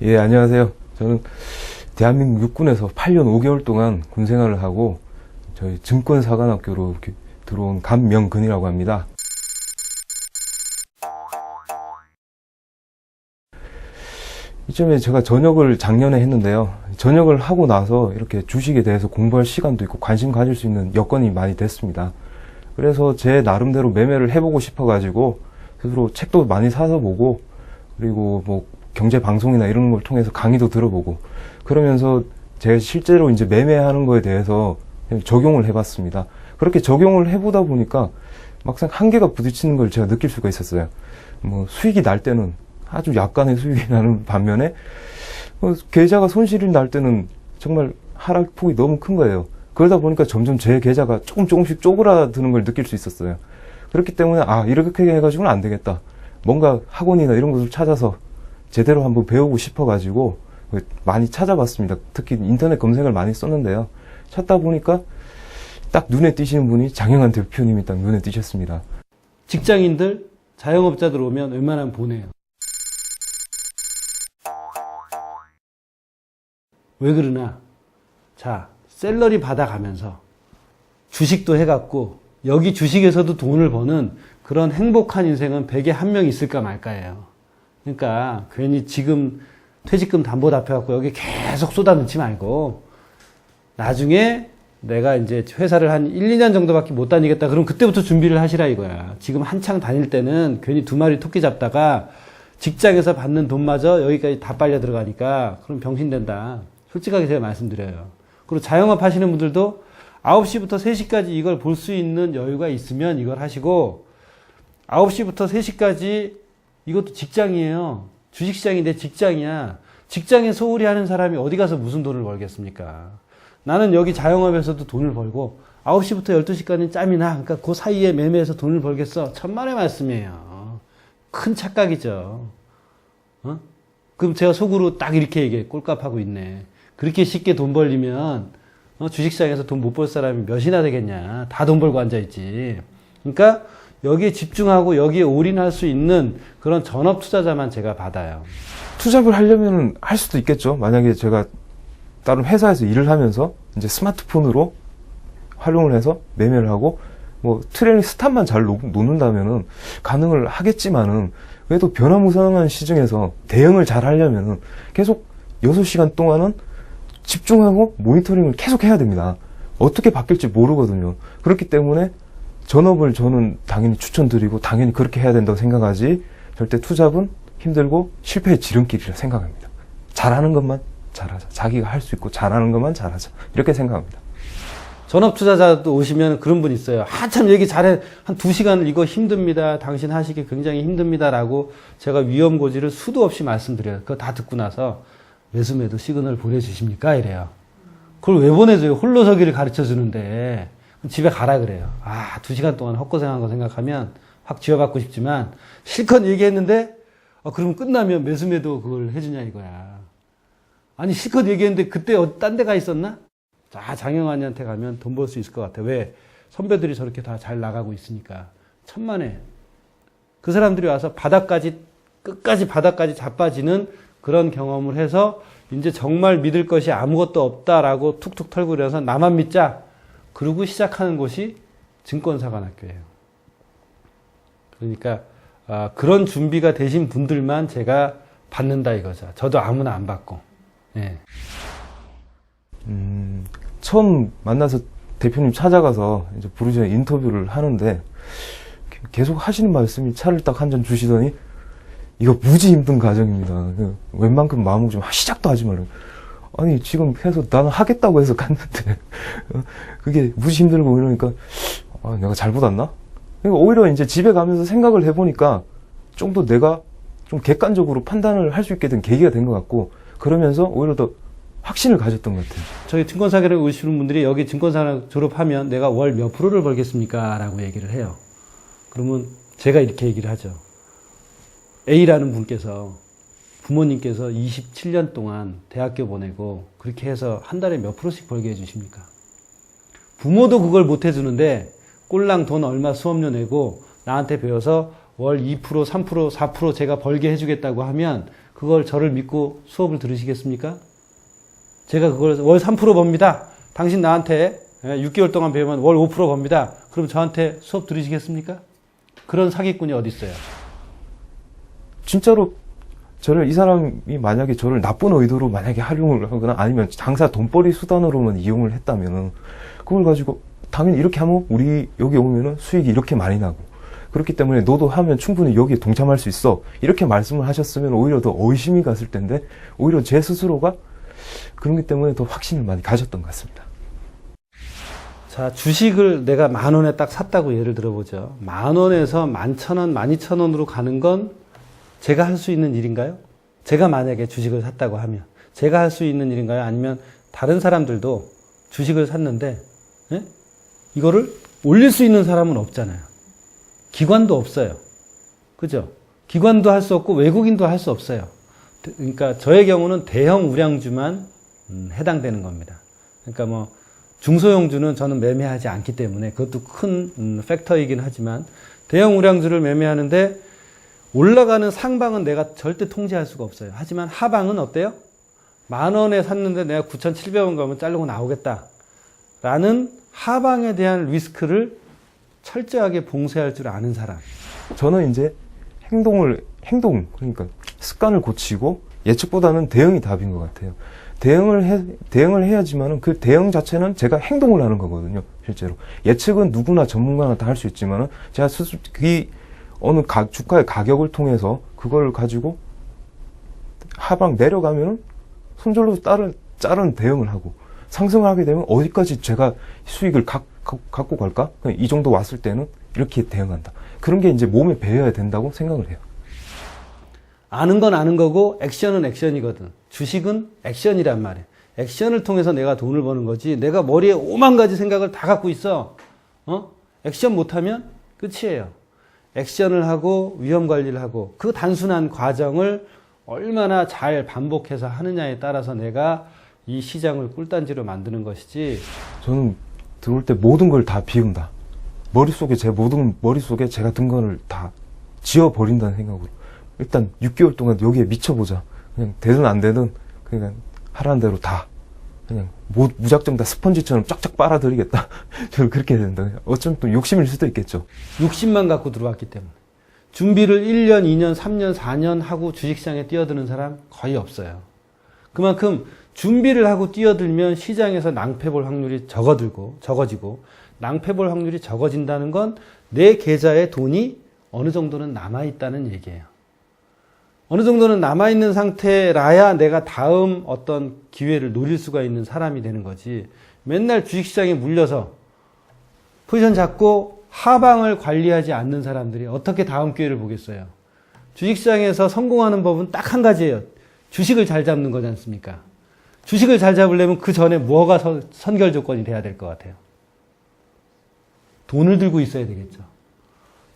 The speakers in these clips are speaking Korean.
예, 안녕하세요. 저는 대한민국 육군에서 8년 5개월 동안 군 생활을 하고 저희 증권사관학교로 들어온 감명근이라고 합니다. 이쯤에 제가 전역을 작년에 했는데요. 전역을 하고 나서 이렇게 주식에 대해서 공부할 시간도 있고 관심 가질 수 있는 여건이 많이 됐습니다. 그래서 제 나름대로 매매를 해보고 싶어가지고 스스로 책도 많이 사서 보고, 그리고 뭐 경제 방송이나 이런 걸 통해서 강의도 들어보고, 그러면서 제가 실제로 이제 매매하는 거에 대해서 적용을 해봤습니다. 그렇게 적용을 해보다 보니까 막상 한계가 부딪히는 걸 제가 느낄 수가 있었어요. 뭐 수익이 날 때는 아주 약간의 수익이 나는 반면에 계좌가 손실이 날 때는 정말 하락폭이 너무 큰 거예요. 그러다 보니까 점점 제 계좌가 조금씩 쪼그라드는 걸 느낄 수 있었어요. 그렇기 때문에 이렇게 해가지고는 안 되겠다. 뭔가 학원이나 이런 곳을 찾아서 제대로 한번 배우고 싶어가지고 많이 찾아봤습니다. 특히 인터넷 검색을 많이 썼는데요. 찾다 보니까 딱 눈에 띄시는 분이 장영환 대표님이 딱 눈에 띄셨습니다. 직장인들, 자영업자들 오면 웬만하면 보내요. 왜 그러나? 자, 샐러리 받아가면서 주식도 해갖고 여기 주식에서도 돈을 버는 그런 행복한 인생은 100에 1명 있을까 말까예요. 그러니까 괜히 지금 퇴직금 담보 답해갖고 여기 계속 쏟아넣지 말고 나중에 내가 이제 회사를 한 1, 2년 정도밖에 못 다니겠다. 그럼 그때부터 준비를 하시라 이거야. 지금 한창 다닐 때는 괜히 2마리 토끼 잡다가 직장에서 받는 돈마저 여기까지 다 빨려 들어가니까 그럼 병신된다. 솔직하게 제가 말씀드려요. 그리고 자영업 하시는 분들도 9시부터 3시까지 이걸 볼 수 있는 여유가 있으면 이걸 하시고 9시부터 3시까지 이것도 직장이에요. 주식시장이 내 직장이야. 직장에 소홀히 하는 사람이 어디 가서 무슨 돈을 벌겠습니까? 나는 여기 자영업에서도 돈을 벌고 9시부터 12시까지는 짬이 나. 그러니까 그 사이에 매매해서 돈을 벌겠어. 천만의 말씀이에요. 큰 착각이죠. 그럼 제가 속으로 딱 이렇게 얘기해. 꼴값하고 있네. 그렇게 쉽게 돈 벌리면 주식시장에서 돈 못 벌 사람이 몇이나 되겠냐. 다 돈 벌고 앉아있지. 그러니까 여기에 집중하고 여기에 올인할 수 있는 그런 전업 투자자만 제가 받아요. 투잡을 하려면 할 수도 있겠죠. 만약에 제가 다른 회사에서 일을 하면서 이제 스마트폰으로 활용을 해서 매매를 하고 뭐 트레이닝 스탑만 잘 놓는다면은 가능을 하겠지만은 그래도 변화무쌍한 시중에서 대응을 잘 하려면은 계속 6시간 동안은 집중하고 모니터링을 계속 해야 됩니다. 어떻게 바뀔지 모르거든요. 그렇기 때문에 전업을 저는 당연히 추천드리고 당연히 그렇게 해야 된다고 생각하지, 절대 투잡은 힘들고 실패의 지름길이라 생각합니다. 잘하는 것만 잘하자. 자기가 할 수 있고 잘하는 것만 잘하자. 이렇게 생각합니다. 전업 투자자도 오시면 그런 분 있어요. 한참 얘기 잘해. 한 2시간 이거 힘듭니다. 당신 하시기 굉장히 힘듭니다. 라고 제가 위험고지를 수도 없이 말씀드려요. 그거 다 듣고 나서 매수매도 시그널 보내주십니까? 이래요. 그걸 왜 보내줘요? 홀로서기를 가르쳐 주는데. 집에 가라 그래요. 2시간 동안 헛고생한 거 생각하면 확 지워받고 싶지만 실컷 얘기했는데 그러면 끝나면 매수매도 그걸 해주냐 이거야. 아니 실컷 얘기했는데 그때 딴 데 가 있었나? 자, 장영환이한테 가면 돈 벌 수 있을 것 같아. 왜? 선배들이 저렇게 다 잘 나가고 있으니까. 천만에. 그 사람들이 와서 끝까지 바닥까지 자빠지는 그런 경험을 해서 이제 정말 믿을 것이 아무것도 없다라고 툭툭 털고 이래서 나만 믿자. 그러고 시작하는 곳이 증권사관학교예요. 그러니까 그런 준비가 되신 분들만 제가 받는다 이거죠. 저도 아무나 안 받고. 예. 처음 만나서 대표님 찾아가서 이제 부르셔 인터뷰를 하는데 계속 하시는 말씀이 차를 딱 한 잔 주시더니 이거 무지 힘든 과정입니다. 웬만큼 마음을 좀 시작도 하지 말라고. 아니 지금 해서 나는 하겠다고 해서 갔는데 그게 무지 힘들고 이러니까 내가 잘못 왔나? 그러니까 오히려 이제 집에 가면서 생각을 해보니까 좀 더 내가 좀 객관적으로 판단을 할 수 있게 된 계기가 된 것 같고, 그러면서 오히려 더 확신을 가졌던 것 같아요. 저희 증권사관에 오시는 분들이 여기 증권사 졸업하면 내가 월 몇 프로를 벌겠습니까? 라고 얘기를 해요. 그러면 제가 이렇게 얘기를 하죠. A라는 분께서 부모님께서 27년 동안 대학교 보내고 그렇게 해서 한 달에 몇 프로씩 벌게 해주십니까? 부모도 그걸 못 해주는데 꼴랑 돈 얼마 수업료 내고 나한테 배워서 월 2%, 3%, 4% 제가 벌게 해주겠다고 하면 그걸 저를 믿고 수업을 들으시겠습니까? 제가 그걸 월 3% 법니다. 당신 나한테 6개월 동안 배우면 월 5% 법니다. 그럼 저한테 수업 들으시겠습니까? 그런 사기꾼이 어디 있어요? 진짜로 이 사람이 만약에 저를 나쁜 의도로 만약에 활용을 하거나 아니면 장사 돈벌이 수단으로만 이용을 했다면은 그걸 가지고 당연히 이렇게 하면 우리 여기 오면은 수익이 이렇게 많이 나고 그렇기 때문에 너도 하면 충분히 여기에 동참할 수 있어. 이렇게 말씀을 하셨으면 오히려 더 의심이 갔을 텐데 오히려 제 스스로가 그런 것 때문에 더 확신을 많이 가졌던 것 같습니다. 자, 주식을 내가 10,000원에 딱 샀다고 예를 들어보죠. 10,000원에서 11,000원, 12,000원으로 가는 건 제가 할 수 있는 일인가요? 제가 만약에 주식을 샀다고 하면 제가 할 수 있는 일인가요? 아니면 다른 사람들도 주식을 샀는데 이거를 올릴 수 있는 사람은 없잖아요. 기관도 없어요. 그죠? 기관도 할 수 없고 외국인도 할 수 없어요. 그러니까 저의 경우는 대형 우량주만 해당되는 겁니다. 그러니까 뭐 중소형주는 저는 매매하지 않기 때문에 그것도 큰 팩터이긴 하지만 대형 우량주를 매매하는데 올라가는 상방은 내가 절대 통제할 수가 없어요. 하지만 하방은 어때요? 10,000원에 샀는데 내가 9,700원 가면 자르고 나오겠다. 라는 하방에 대한 리스크를 철저하게 봉쇄할 줄 아는 사람. 저는 이제 그러니까 습관을 고치고 예측보다는 대응이 답인 것 같아요. 대응을 해야지만은 그 대응 자체는 제가 행동을 하는 거거든요, 실제로. 예측은 누구나 전문가나 다 할 수 있지만은 제가 스스로 어느 주가의 가격을 통해서 그걸 가지고 하방 내려가면은 손절로 자른 대응을 하고 상승하게 되면 어디까지 제가 수익을 갖고 갈까? 이 정도 왔을 때는 이렇게 대응한다. 그런 게 이제 몸에 배어야 된다고 생각을 해요. 아는 건 아는 거고 액션은 액션이거든. 주식은 액션이란 말이에요. 액션을 통해서 내가 돈을 버는 거지. 내가 머리에 5만 가지 생각을 다 갖고 있어. 액션 못하면 끝이에요. 액션을 하고 위험 관리를 하고 그 단순한 과정을 얼마나 잘 반복해서 하느냐에 따라서 내가 이 시장을 꿀단지로 만드는 것이지. 저는 들어올 때 모든 걸 다 비운다. 머릿속에 제가 든 거를 다 지워버린다는 생각으로. 일단 6개월 동안 여기에 미쳐보자. 그냥 되든 안 되든 그냥 하라는 대로 다 그냥 무작정 다 스펀지처럼 쫙쫙 빨아들이겠다. 저는 그렇게 해야 된다. 어쩌면 또 욕심일 수도 있겠죠. 욕심만 갖고 들어왔기 때문에. 준비를 1년, 2년, 3년, 4년 하고 주식시장에 뛰어드는 사람 거의 없어요. 그만큼 준비를 하고 뛰어들면 시장에서 낭패 볼 확률이 적어지고 낭패 볼 확률이 적어진다는 건 내 계좌에 돈이 어느 정도는 남아있다는 얘기예요. 어느 정도는 남아있는 상태라야 내가 다음 어떤 기회를 노릴 수가 있는 사람이 되는 거지. 맨날 주식시장에 물려서 포지션 잡고 하방을 관리하지 않는 사람들이 어떻게 다음 기회를 보겠어요. 주식시장에서 성공하는 법은 딱 한 가지예요. 주식을 잘 잡는 거지 않습니까? 주식을 잘 잡으려면 그 전에 뭐가 선결 조건이 돼야 될 것 같아요. 돈을 들고 있어야 되겠죠.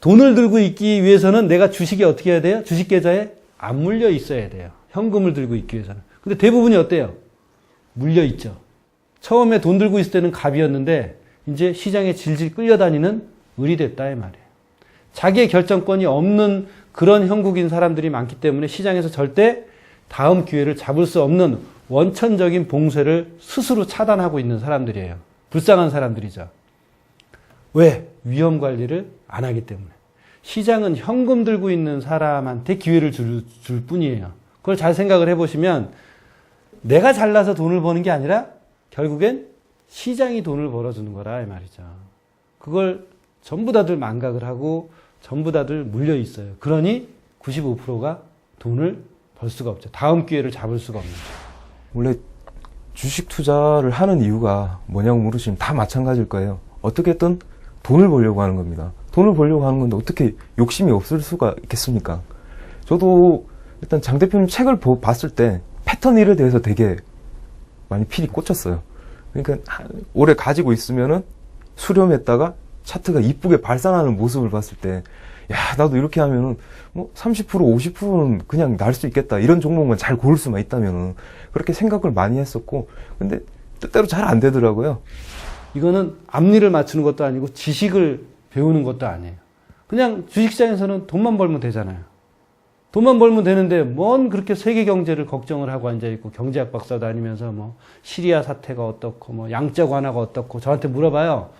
돈을 들고 있기 위해서는 내가 주식이 어떻게 해야 돼요? 주식 계좌에 안 물려 있어야 돼요. 현금을 들고 있기 위해서는. 근데 대부분이 어때요? 물려 있죠. 처음에 돈 들고 있을 때는 갑이었는데 이제 시장에 질질 끌려다니는 을이 됐다 이 말이에요. 자기의 결정권이 없는 그런 형국인 사람들이 많기 때문에 시장에서 절대 다음 기회를 잡을 수 없는 원천적인 봉쇄를 스스로 차단하고 있는 사람들이에요. 불쌍한 사람들이죠. 왜? 위험 관리를 안 하기 때문에. 시장은 현금 들고 있는 사람한테 기회를 줄 뿐이에요. 그걸 잘 생각을 해보시면 내가 잘나서 돈을 버는 게 아니라 결국엔 시장이 돈을 벌어주는 거라 이 말이죠. 그걸 전부 다들 망각을 하고 전부 다들 물려 있어요. 그러니 95%가 돈을 벌 수가 없죠. 다음 기회를 잡을 수가 없는 거예요. 원래 주식 투자를 하는 이유가 뭐냐고 물으시면 다 마찬가지일 거예요. 어떻게든 돈을 벌려고 하는 겁니다. 돈을 벌려고 하는 건데 어떻게 욕심이 없을 수가 있겠습니까? 저도 일단 장 대표님 책을 봤을 때 패턴 1에 대해서 되게 많이 필이 꽂혔어요. 그러니까 오래 가지고 있으면은 수렴했다가 차트가 이쁘게 발산하는 모습을 봤을 때 야, 나도 이렇게 하면은 뭐 30%, 50%는 그냥 날 수 있겠다. 이런 종목만 잘 고를 수만 있다면은 그렇게 생각을 많이 했었고 근데 뜻대로 잘 안 되더라고요. 이거는 앞니를 맞추는 것도 아니고 지식을 배우는 것도 아니에요. 그냥 주식시장에서는 돈만 벌면 되잖아요. 돈만 벌면 되는데 뭔 그렇게 세계 경제를 걱정을 하고 앉아있고 경제학 박사 다니면서 뭐 시리아 사태가 어떻고 뭐 양적 완화가 어떻고 저한테 물어봐요.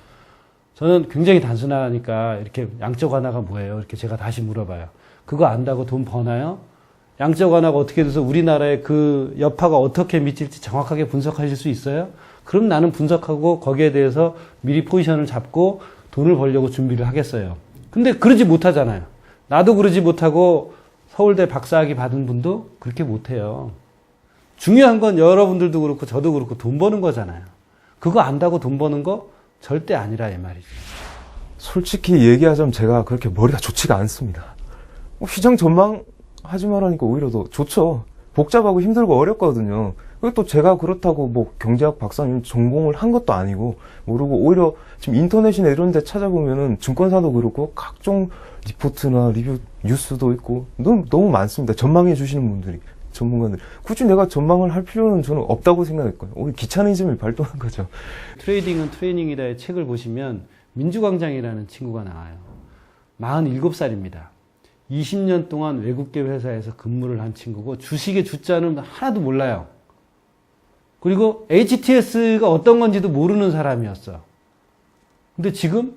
저는 굉장히 단순하니까 이렇게 양적 완화가 뭐예요? 이렇게 제가 다시 물어봐요. 그거 안다고 돈 버나요? 양적 완화가 어떻게 돼서 우리나라의 그 여파가 어떻게 미칠지 정확하게 분석하실 수 있어요? 그럼 나는 분석하고 거기에 대해서 미리 포지션을 잡고 돈을 벌려고 준비를 하겠어요. 근데 그러지 못하잖아요. 나도 그러지 못하고 서울대 박사학위 받은 분도 그렇게 못해요. 중요한 건 여러분들도 그렇고 저도 그렇고 돈 버는 거잖아요. 그거 안다고 돈 버는 거 절대 아니라 이 말이죠. 솔직히 얘기하자면 제가 그렇게 머리가 좋지가 않습니다. 시장 전망하지 말라니까 오히려 더 좋죠. 복잡하고 힘들고 어렵거든요. 그리고 또 제가 그렇다고 뭐 경제학 박사님 전공을 한 것도 아니고 모르고 오히려 지금 인터넷이나 이런 데 찾아보면은 증권사도 그렇고 각종 리포트나 리뷰 뉴스도 있고 너무 많습니다. 전망해 주시는 분들이, 전문가들. 굳이 내가 전망을 할 필요는 저는 없다고 생각했고요. 오히려 귀차니즘을 발동한 거죠. 트레이딩은 트레이닝이다의 책을 보시면 민주광장이라는 친구가 나와요. 47살입니다. 20년 동안 외국계 회사에서 근무를 한 친구고 주식의 주자는 하나도 몰라요. 그리고 HTS가 어떤 건지도 모르는 사람이었어. 근데 지금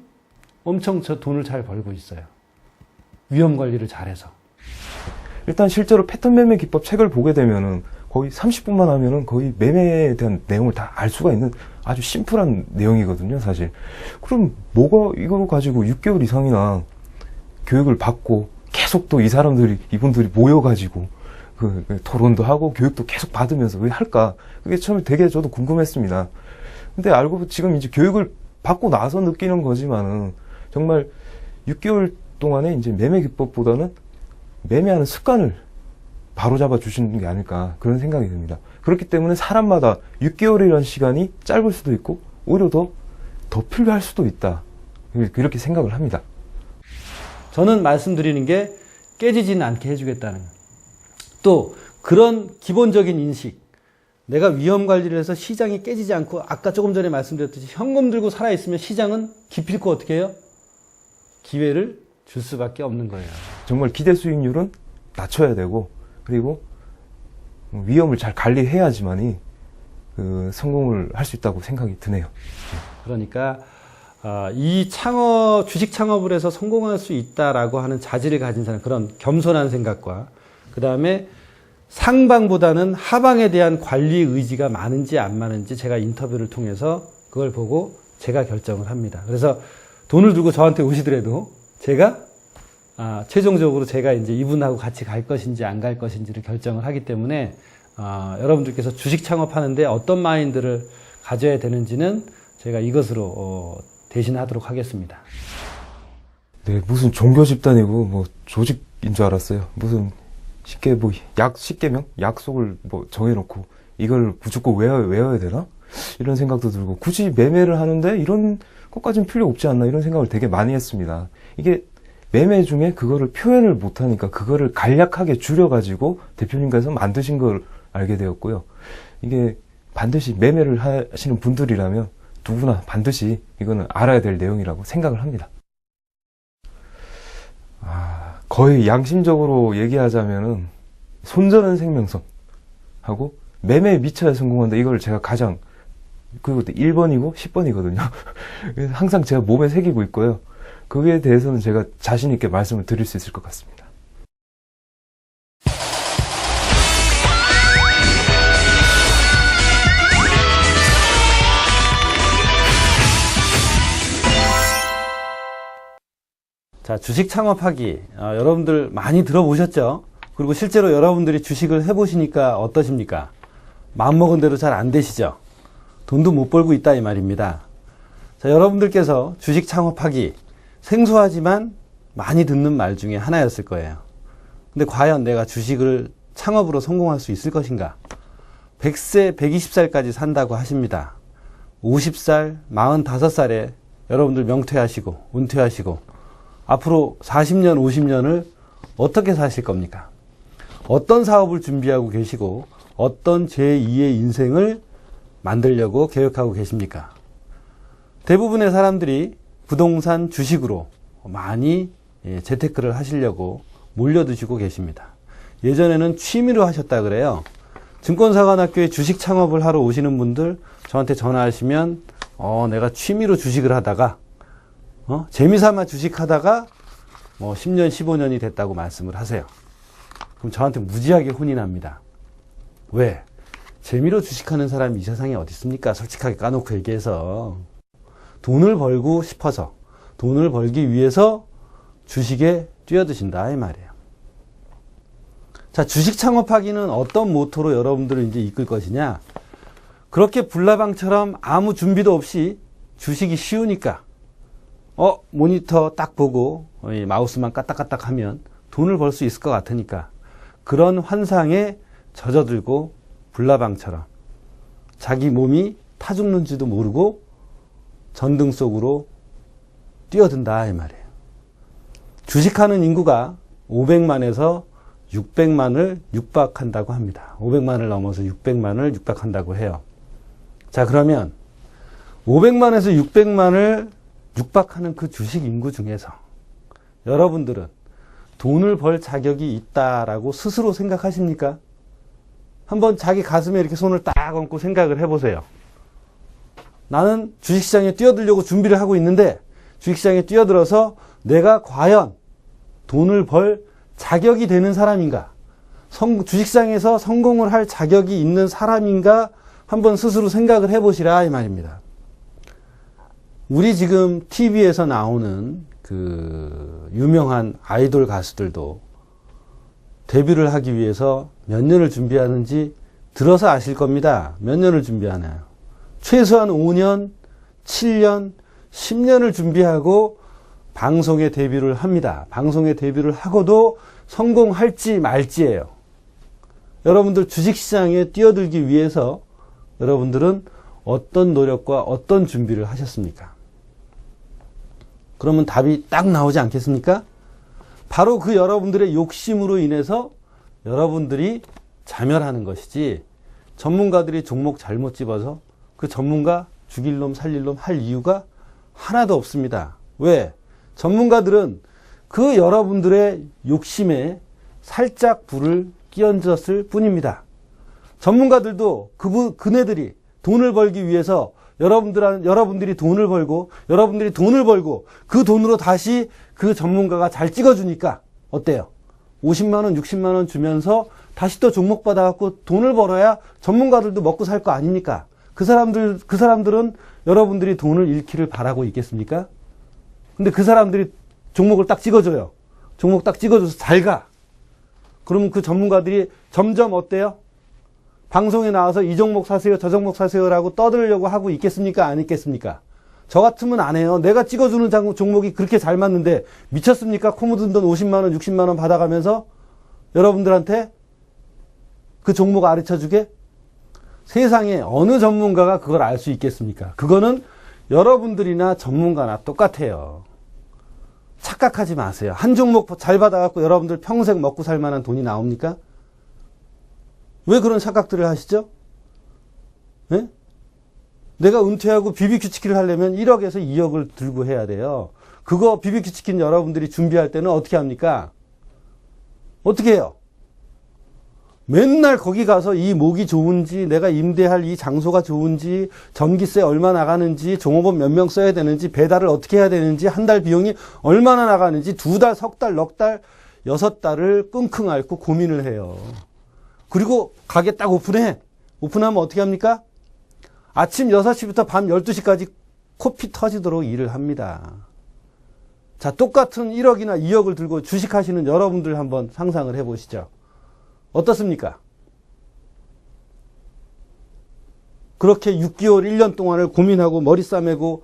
엄청 저 돈을 잘 벌고 있어요. 위험 관리를 잘해서. 일단 실제로 패턴 매매 기법 책을 보게 되면은 거의 30분만 하면은 거의 매매에 대한 내용을 다 알 수가 있는 아주 심플한 내용이거든요, 사실. 그럼 뭐가 이거 가지고 6개월 이상이나 교육을 받고 계속 또 이분들이 모여가지고 그 토론도 하고 교육도 계속 받으면서 왜 할까? 그게 처음에 되게 저도 궁금했습니다. 근데 알고 보니 지금 이제 교육을 받고 나서 느끼는 거지만은 정말 6개월 동안에 이제 매매 기법보다는 매매하는 습관을 바로잡아 주시는 게 아닐까 그런 생각이 듭니다. 그렇기 때문에 사람마다 6개월이라는 시간이 짧을 수도 있고 오히려 더 필요할 수도 있다. 이렇게 생각을 합니다. 저는 말씀드리는 게 깨지지는 않게 해주겠다는 거예요. 또 그런 기본적인 인식, 내가 위험 관리를 해서 시장이 깨지지 않고 아까 조금 전에 말씀드렸듯이 현금 들고 살아있으면 시장은 기필코 어떻게 해요? 기회를 줄 수밖에 없는 거예요. 정말 기대 수익률은 낮춰야 되고 그리고 위험을 잘 관리해야지만이 성공을 할 수 있다고 생각이 드네요. 그러니까 이 주식 창업을 해서 성공할 수 있다라고 하는 자질을 가진 사람, 그런 겸손한 생각과 그 다음에 상방보다는 하방에 대한 관리 의지가 많은지 안 많은지 제가 인터뷰를 통해서 그걸 보고 제가 결정을 합니다. 그래서 돈을 들고 저한테 오시더라도 제가 최종적으로 제가 이제 이분하고 같이 갈 것인지 안 갈 것인지를 결정을 하기 때문에 여러분들께서 주식 창업하는데 어떤 마인드를 가져야 되는지는 제가 이것으로 대신하도록 하겠습니다. 네, 무슨 종교 집단이고 뭐 조직인 줄 알았어요. 무슨 쉽게 뭐 십계명 약속을 뭐 정해놓고 이걸 무조건 외워야 되나? 이런 생각도 들고 굳이 매매를 하는데 이런 것까지는 필요 없지 않나 이런 생각을 되게 많이 했습니다. 이게 매매 중에 그거를 표현을 못하니까 그거를 간략하게 줄여가지고 대표님께서 만드신 걸 알게 되었고요. 이게 반드시 매매를 하시는 분들이라면 누구나 반드시 이거는 알아야 될 내용이라고 생각을 합니다. 거의 양심적으로 얘기하자면은 손저는 생명선 하고 매매에 미쳐야 성공한다. 이걸 제가 가장 그리고 1번이고 10번이거든요. 항상 제가 몸에 새기고 있고요. 그에 대해서는 제가 자신 있게 말씀을 드릴 수 있을 것 같습니다. 자, 주식 창업하기 여러분들 많이 들어보셨죠? 그리고 실제로 여러분들이 주식을 해보시니까 어떠십니까? 마음먹은 대로 잘 안 되시죠? 돈도 못 벌고 있다 이 말입니다. 자, 여러분들께서 주식 창업하기 생소하지만 많이 듣는 말 중에 하나였을 거예요. 근데 과연 내가 주식을 창업으로 성공할 수 있을 것인가? 100세, 120살까지 산다고 하십니다. 50살, 45살에 여러분들 명퇴하시고 은퇴하시고 앞으로 40년, 50년을 어떻게 사실 겁니까? 어떤 사업을 준비하고 계시고 어떤 제2의 인생을 만들려고 계획하고 계십니까? 대부분의 사람들이 부동산 주식으로 많이 재테크를 하시려고 몰려드시고 계십니다. 예전에는 취미로 하셨다 그래요. 증권사관학교에 주식 창업을 하러 오시는 분들 저한테 전화하시면 내가 취미로 주식을 하다가 재미삼아 주식하다가 10년 15년이 됐다고 말씀을 하세요. 그럼 저한테 무지하게 혼이 납니다. 왜? 재미로 주식하는 사람이 이 세상에 어디 있습니까? 솔직하게 까놓고 얘기해서 돈을 벌고 싶어서, 돈을 벌기 위해서 주식에 뛰어드신다 이 말이에요. 자, 주식 창업하기는 어떤 모토로 여러분들을 이제 이끌 것이냐? 그렇게 불나방처럼 아무 준비도 없이 주식이 쉬우니까 모니터 딱 보고 마우스만 까딱까딱 하면 돈을 벌 수 있을 것 같으니까 그런 환상에 젖어들고 불나방처럼 자기 몸이 타 죽는지도 모르고 전등 속으로 뛰어든다 이 말이에요. 주식하는 인구가 500만에서 600만을 육박한다고 합니다. 500만을 넘어서 600만을 육박한다고 해요. 자, 그러면 500만에서 600만을 육박하는 그 주식 인구 중에서 여러분들은 돈을 벌 자격이 있다라고 스스로 생각하십니까? 한번 자기 가슴에 이렇게 손을 딱 얹고 생각을 해보세요. 나는 주식시장에 뛰어들려고 준비를 하고 있는데 주식시장에 뛰어들어서 내가 과연 돈을 벌 자격이 되는 사람인가? 주식시장에서 성공을 할 자격이 있는 사람인가? 한번 스스로 생각을 해보시라 이 말입니다. 우리 지금 TV에서 나오는 그 유명한 아이돌 가수들도 데뷔를 하기 위해서 몇 년을 준비하는지 들어서 아실 겁니다. 몇 년을 준비하나요? 최소한 5년, 7년, 10년을 준비하고 방송에 데뷔를 합니다. 방송에 데뷔를 하고도 성공할지 말지예요. 여러분들 주식시장에 뛰어들기 위해서 여러분들은 어떤 노력과 어떤 준비를 하셨습니까? 그러면 답이 딱 나오지 않겠습니까? 바로 그 여러분들의 욕심으로 인해서 여러분들이 자멸하는 것이지 전문가들이 종목 잘못 집어서 그 전문가 죽일 놈 살릴 놈 할 이유가 하나도 없습니다. 왜? 전문가들은 그 여러분들의 욕심에 살짝 불을 끼얹었을 뿐입니다. 전문가들도 그네들이 돈을 벌기 위해서 여러분들이 돈을 벌고 여러분들이 돈을 벌고 그 돈으로 다시 그 전문가가 잘 찍어주니까 어때요? 50만 원, 60만 원 주면서 다시 또 종목 받아갖고 돈을 벌어야 전문가들도 먹고 살 거 아닙니까? 그 사람들은 여러분들이 돈을 잃기를 바라고 있겠습니까? 근데 그 사람들이 종목을 딱 찍어줘요. 종목 딱 찍어줘서 잘 가. 그러면 그 전문가들이 점점 어때요? 방송에 나와서 이 종목 사세요, 저 종목 사세요라고 떠들려고 하고 있겠습니까? 안 있겠습니까? 저 같으면 안 해요. 내가 찍어주는 종목이 그렇게 잘 맞는데 미쳤습니까? 코 묻은 돈 50만 원, 60만 원 받아가면서 여러분들한테 그 종목 가르쳐주게? 세상에 어느 전문가가 그걸 알 수 있겠습니까? 그거는 여러분들이나 전문가나 똑같아요. 착각하지 마세요. 한 종목 잘 받아갖고 여러분들 평생 먹고 살 만한 돈이 나옵니까? 왜 그런 착각들을 하시죠? 네? 내가 은퇴하고 BBQ 치킨을 하려면 1억에서 2억을 들고 해야 돼요. 그거 BBQ 치킨 여러분들이 준비할 때는 어떻게 합니까? 어떻게 해요? 맨날 거기 가서 이 목이 좋은지, 내가 임대할 이 장소가 좋은지, 전기세 얼마 나가는지, 종업원 몇 명 써야 되는지, 배달을 어떻게 해야 되는지, 한 달 비용이 얼마나 나가는지, 2달, 석 달, 넉 달, 6달을 끙끙 앓고 고민을 해요. 그리고 가게 딱 오픈해. 오픈하면 어떻게 합니까? 아침 6시부터 밤 12시까지 코피 터지도록 일을 합니다. 자, 똑같은 1억이나 2억을 들고 주식하시는 여러분들 한번 상상을 해보시죠. 어떻습니까? 그렇게 6개월, 1년 동안을 고민하고 머리 싸매고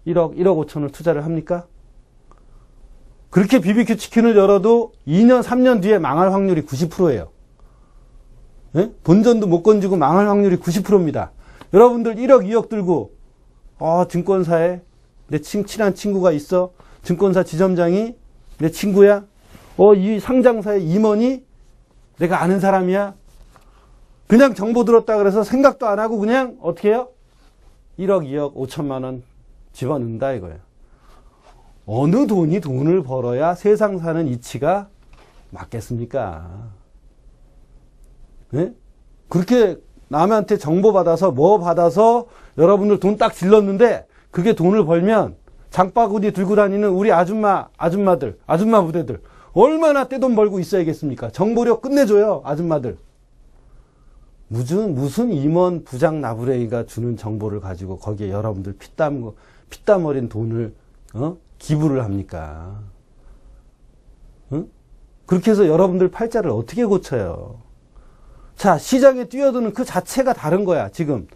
1억 5천을 투자를 합니까? 그렇게 BBQ 치킨을 열어도 2년, 3년 뒤에 망할 확률이 90%예요. 예? 본전도 못 건지고 망할 확률이 90%입니다. 여러분들 1억, 2억 들고 증권사에 내 친한 친구가 있어. 증권사 지점장이 내 친구야. 이 상장사의 임원이 내가 아는 사람이야. 그냥 정보 들었다 그래서 생각도 안 하고 그냥 어떻게 해요? 1억, 2억, 5천만 원 집어넣는다 이거예요. 어느 돈이 돈을 벌어야 세상 사는 이치가 맞겠습니까? 네? 그렇게 남한테 정보 받아서 뭐 받아서 여러분들 돈 딱 질렀는데 그게 돈을 벌면 장바구니 들고 다니는 우리 아줌마들, 아줌마 부대들 얼마나 떼돈 벌고 있어야겠습니까? 정보력 끝내줘요, 아줌마들. 무슨 임원 부장 나부레이가 주는 정보를 가지고 거기에 여러분들 피땀 어린 돈을 기부를 합니까? 그렇게 해서 여러분들 팔자를 어떻게 고쳐요? 자, 시장에 뛰어드는 그 자체가 다른 거야. 지금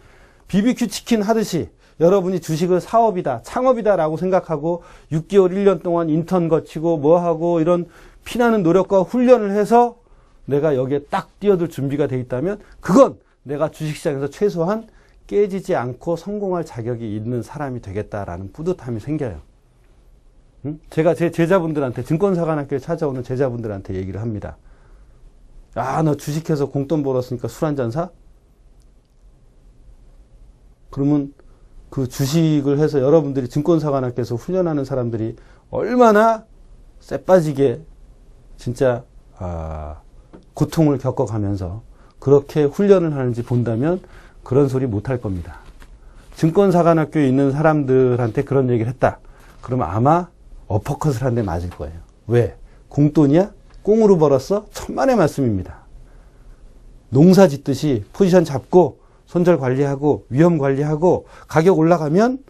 BBQ 치킨 하듯이 여러분이 주식을 사업이다, 창업이다라고 생각하고 6개월, 1년 동안 인턴 거치고 뭐하고 이런 피나는 노력과 훈련을 해서 내가 여기에 딱 뛰어들 준비가 돼 있다면 그건 내가 주식시장에서 최소한 깨지지 않고 성공할 자격이 있는 사람이 되겠다라는 뿌듯함이 생겨요. 제가 제 제자분들한테, 증권사관학교에 찾아오는 제자분들한테 얘기를 합니다. 아, 너 주식해서 공돈 벌었으니까 술 한잔 사? 그러면 그 주식을 해서 여러분들이 증권사관학교에서 훈련하는 사람들이 얼마나 쎄빠지게 진짜 고통을 겪어가면서 그렇게 훈련을 하는지 본다면 그런 소리 못할 겁니다. 증권사관학교에 있는 사람들한테 그런 얘기를 했다. 그러면 아마 어퍼컷을 한 대 맞을 거예요. 왜? 공돈이야? 꽁으로 벌었어? 천만의 말씀입니다. 농사 짓듯이 포지션 잡고 손절 관리하고 위험 관리하고 가격 올라가면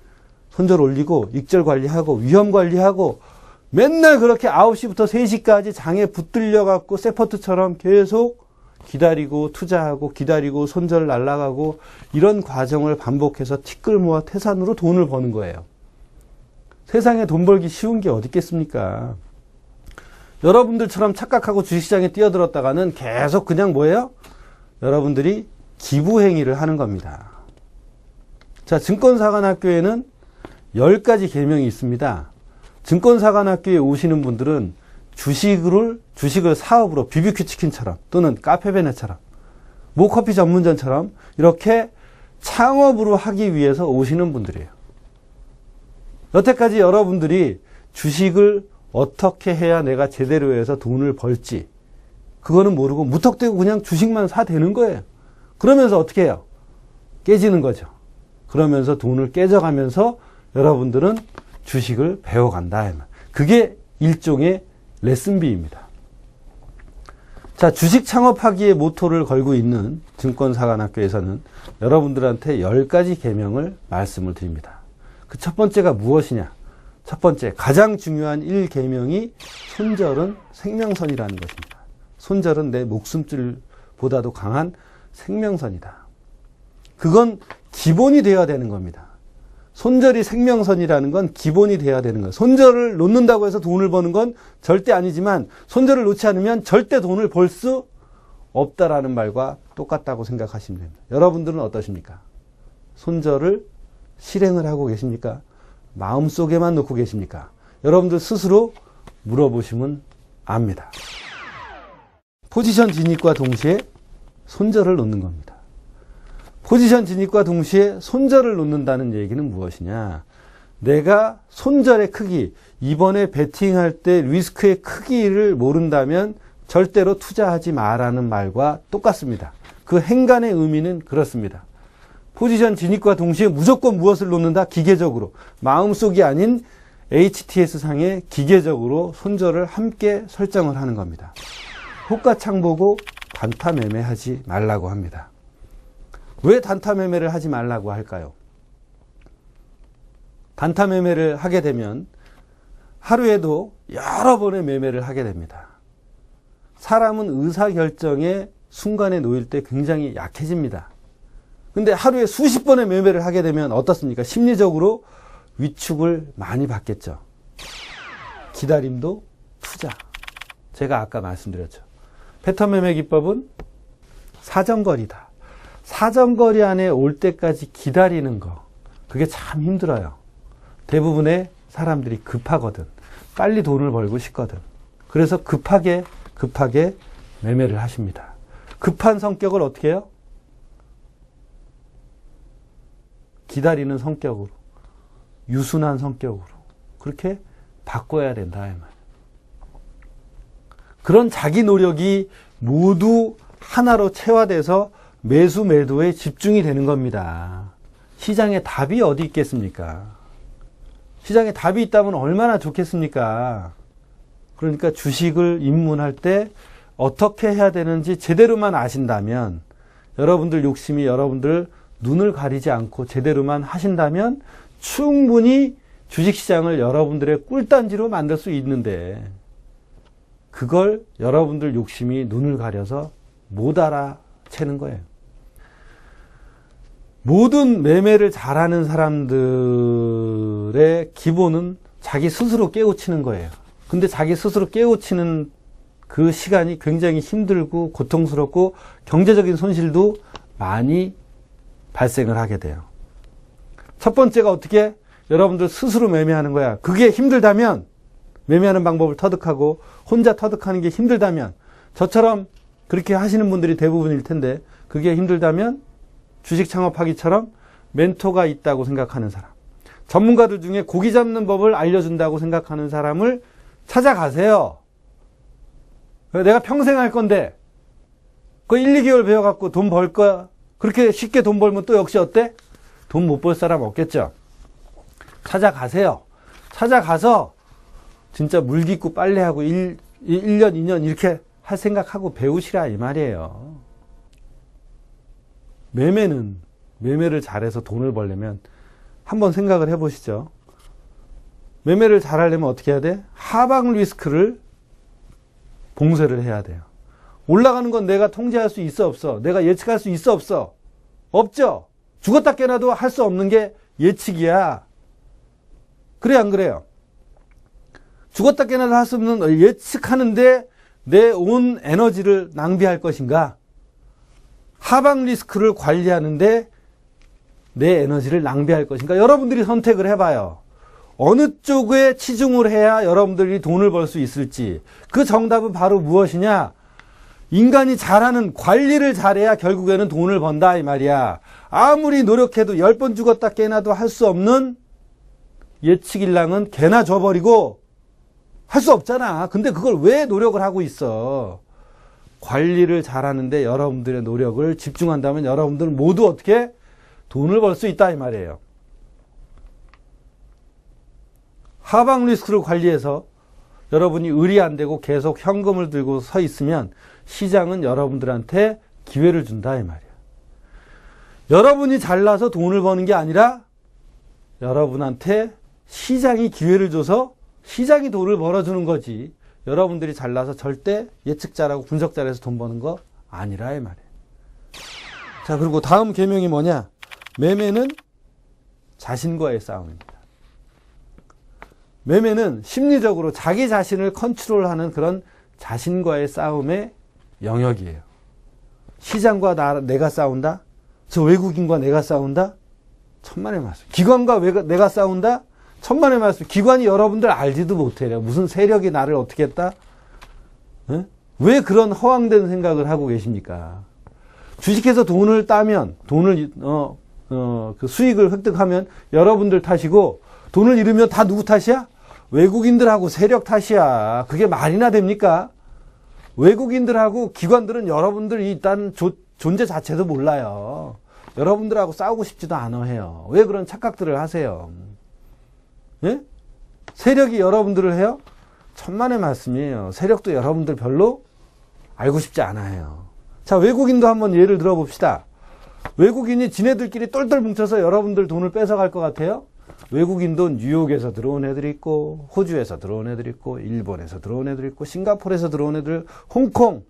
손절 올리고 익절 관리하고 위험 관리하고 맨날 그렇게 9시부터 3시까지 장에 붙들려 갖고 세퍼트처럼 계속 기다리고 투자하고 기다리고 손절 날라가고 이런 과정을 반복해서 티끌 모아 태산으로 돈을 버는 거예요. 세상에 돈 벌기 쉬운 게 어디 있겠습니까? 여러분들처럼 착각하고 주식시장에 뛰어들었다가는 계속 그냥 뭐예요? 여러분들이 기부 행위를 하는 겁니다. 자, 증권사관학교에는 10가지 계명이 있습니다. 증권사관학교에 오시는 분들은 주식을 사업으로 BBQ 치킨처럼 또는 카페베네처럼 모커피 전문점처럼 이렇게 창업으로 하기 위해서 오시는 분들이에요. 여태까지 여러분들이 주식을 어떻게 해야 내가 제대로 해서 돈을 벌지 그거는 모르고 무턱대고 그냥 주식만 사대는 거예요. 그러면서 어떻게 해요? 깨지는 거죠. 그러면서 돈을 깨져가면서 여러분들은 주식을 배워간다. 그게 일종의 레슨비입니다. 자, 주식 창업하기에 모토를 걸고 있는 증권사관학교에서는 여러분들한테 10가지 계명을 말씀을 드립니다. 그 첫 번째가 무엇이냐? 첫 번째, 가장 중요한 1계명이 손절은 생명선이라는 것입니다. 손절은 내 목숨줄보다도 강한 생명선이다. 그건 기본이 되어야 되는 겁니다. 손절이 생명선이라는 건 기본이 돼야 되는 거예요. 손절을 놓는다고 해서 돈을 버는 건 절대 아니지만 손절을 놓지 않으면 절대 돈을 벌 수 없다라는 말과 똑같다고 생각하시면 됩니다. 여러분들은 어떠십니까? 손절을 실행을 하고 계십니까? 마음속에만 놓고 계십니까? 여러분들 스스로 물어보시면 압니다. 포지션 진입과 동시에 손절을 놓는 겁니다. 포지션 진입과 동시에 손절을 놓는다는 얘기는 무엇이냐? 내가 손절의 크기, 이번에 베팅할 때 리스크의 크기를 모른다면 절대로 투자하지 마라는 말과 똑같습니다. 그 행간의 의미는 그렇습니다. 포지션 진입과 동시에 무조건 무엇을 놓는다? 기계적으로. 마음속이 아닌 HTS 상에 기계적으로 손절을 함께 설정을 하는 겁니다. 호가창 보고 단타 매매하지 말라고 합니다. 왜 단타 매매를 하지 말라고 할까요? 단타 매매를 하게 되면 하루에도 여러 번의 매매를 하게 됩니다. 사람은 의사결정의 순간에 놓일 때 굉장히 약해집니다. 근데 하루에 수십 번의 매매를 하게 되면 어떻습니까? 심리적으로 위축을 많이 받겠죠. 기다림도 투자. 제가 아까 말씀드렸죠. 패턴 매매 기법은 사정거리다. 사정거리 안에 올 때까지 기다리는 거. 그게 참 힘들어요. 대부분의 사람들이 급하거든. 빨리 돈을 벌고 싶거든. 그래서 급하게 매매를 하십니다. 급한 성격을 어떻게 해요? 기다리는 성격으로, 유순한 성격으로 그렇게 바꿔야 된다 이 말. 그런 자기 노력이 모두 하나로 체화돼서 매수 매도에 집중이 되는 겁니다. 시장에 답이 어디 있겠습니까? 시장에 답이 있다면 얼마나 좋겠습니까? 그러니까 주식을 입문할 때 어떻게 해야 되는지 제대로만 아신다면, 여러분들 욕심이 여러분들 눈을 가리지 않고 제대로만 하신다면 충분히 주식시장을 여러분들의 꿀단지로 만들 수 있는데, 그걸 여러분들 욕심이 눈을 가려서 못 알아채는 거예요. 모든 매매를 잘하는 사람들의 기본은 자기 스스로 깨우치는 거예요. 근데 자기 스스로 깨우치는 그 시간이 굉장히 힘들고 고통스럽고 경제적인 손실도 많이 발생을 하게 돼요. 첫 번째가 어떻게? 여러분들 스스로 매매하는 거야. 그게 힘들다면, 매매하는 방법을 터득하고 혼자 터득하는 게 힘들다면, 저처럼 그렇게 하시는 분들이 대부분일 텐데, 그게 힘들다면 주식 창업하기처럼 멘토가 있다고 생각하는 사람, 전문가들 중에 고기 잡는 법을 알려준다고 생각하는 사람을 찾아가세요. 내가 평생 할 건데 그 1, 2개월 배워갖고 돈 벌 거야. 그렇게 쉽게 돈 벌면 또 역시 어때? 돈 못 벌 사람 없겠죠. 찾아가세요. 찾아가서 진짜 물 깃고 빨래하고 1년, 2년 이렇게 할 생각하고 배우시라 이 말이에요. 매매를 잘해서 돈을 벌려면 한번 생각을 해보시죠. 매매를 잘하려면 어떻게 해야 돼? 하방 리스크를 봉쇄를 해야 돼요. 올라가는 건 내가 통제할 수 있어 없어? 내가 예측할 수 있어 없어? 없죠. 죽었다 깨나도 할 수 없는 게 예측이야. 그래 안 그래요? 죽었다 깨나도 할 수 없는 예측하는데 내 온 에너지를 낭비할 것인가? 하방 리스크를 관리하는데 내 에너지를 낭비할 것인가? 여러분들이 선택을 해봐요. 어느 쪽에 치중을 해야 여러분들이 돈을 벌 수 있을지. 그 정답은 바로 무엇이냐? 인간이 잘하는 관리를 잘해야 결국에는 돈을 번다 이 말이야. 아무리 노력해도 10번 죽었다 깨나도 할 수 없는 예측일랑은 개나 줘버리고 할 수 없잖아. 근데 그걸 왜 노력을 하고 있어? 관리를 잘하는데 여러분들의 노력을 집중한다면 여러분들은 모두 어떻게 돈을 벌 수 있다 이 말이에요. 하방 리스크를 관리해서 여러분이 의리 안 되고 계속 현금을 들고 서 있으면 시장은 여러분들한테 기회를 준다 이 말이야. 여러분이 잘나서 돈을 버는 게 아니라 여러분한테 시장이 기회를 줘서 시장이 돈을 벌어주는 거지. 여러분들이 잘나서 절대 예측자라고 분석자라서 돈 버는 거 아니라 이 말이에요. 자, 그리고 다음 계명이 뭐냐? 매매는 자신과의 싸움입니다. 매매는 심리적으로 자기 자신을 컨트롤하는 그런 자신과의 싸움의 영역이에요. 시장과 내가 싸운다? 저 외국인과 내가 싸운다? 천만의 말씀. 기관과 내가 싸운다? 천만의 말씀. 기관이 여러분들 알지도 못해요. 무슨 세력이 나를 어떻게 했다? 에? 왜 그런 허황된 생각을 하고 계십니까? 주식해서 돈을 따면, 그 수익을 획득하면 여러분들 탓이고, 돈을 잃으면 다 누구 탓이야? 외국인들하고 세력 탓이야. 그게 말이나 됩니까? 외국인들하고 기관들은 여러분들이 일단 존재 자체도 몰라요. 여러분들하고 싸우고 싶지도 않아 해요. 왜 그런 착각들을 하세요? 예? 세력이 여러분들을 해요? 천만의 말씀이에요. 세력도 여러분들 별로 알고 싶지 않아요. 자, 외국인도 한번 예를 들어봅시다. 외국인이 지네들끼리 똘똘 뭉쳐서 여러분들 돈을 뺏어갈 것 같아요? 외국인도 뉴욕에서 들어온 애들이 있고, 호주에서 들어온 애들이 있고, 일본에서 들어온 애들이 있고, 싱가포르에서 들어온 애들, 홍콩,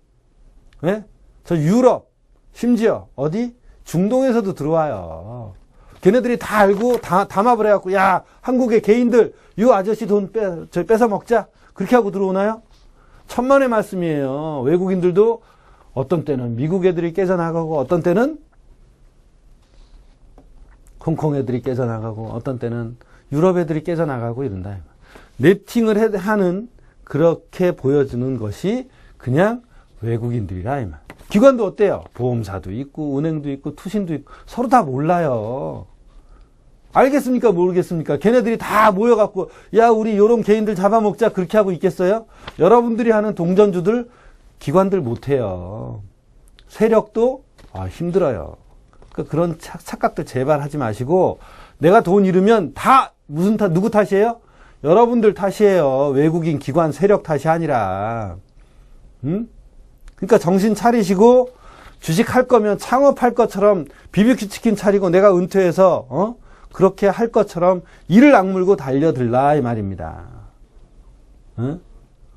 예? 저 유럽, 심지어 어디? 중동에서도 들어와요. 걔네들이 다 알고 담합을 해갖고, 야, 한국의 개인들, 이 아저씨 돈 뺏어 먹자. 그렇게 하고 들어오나요? 천만의 말씀이에요. 외국인들도 어떤 때는 미국 애들이 깨져나가고, 어떤 때는 홍콩 애들이 깨져나가고, 어떤 때는 유럽 애들이 깨져나가고 이런다. 네팅을 하는, 그렇게 보여주는 것이 그냥 외국인들이라 이 말. 기관도 어때요? 보험사도 있고, 은행도 있고, 투신도 있고, 서로 다 몰라요. 알겠습니까? 모르겠습니까? 걔네들이 다 모여갖고 야 우리 요런 개인들 잡아먹자 그렇게 하고 있겠어요? 여러분들이 하는 동전주들 기관들 못해요. 세력도 힘들어요. 그러니까 그런 착각들 제발 하지 마시고 내가 돈 잃으면 다 누구 탓이에요? 여러분들 탓이에요. 외국인 기관 세력 탓이 아니라. 그러니까 정신 차리시고 주식할 거면 창업할 것처럼 BBQ 치킨 차리고 내가 은퇴해서 그렇게 할 것처럼 이를 악물고 달려들라 이 말입니다.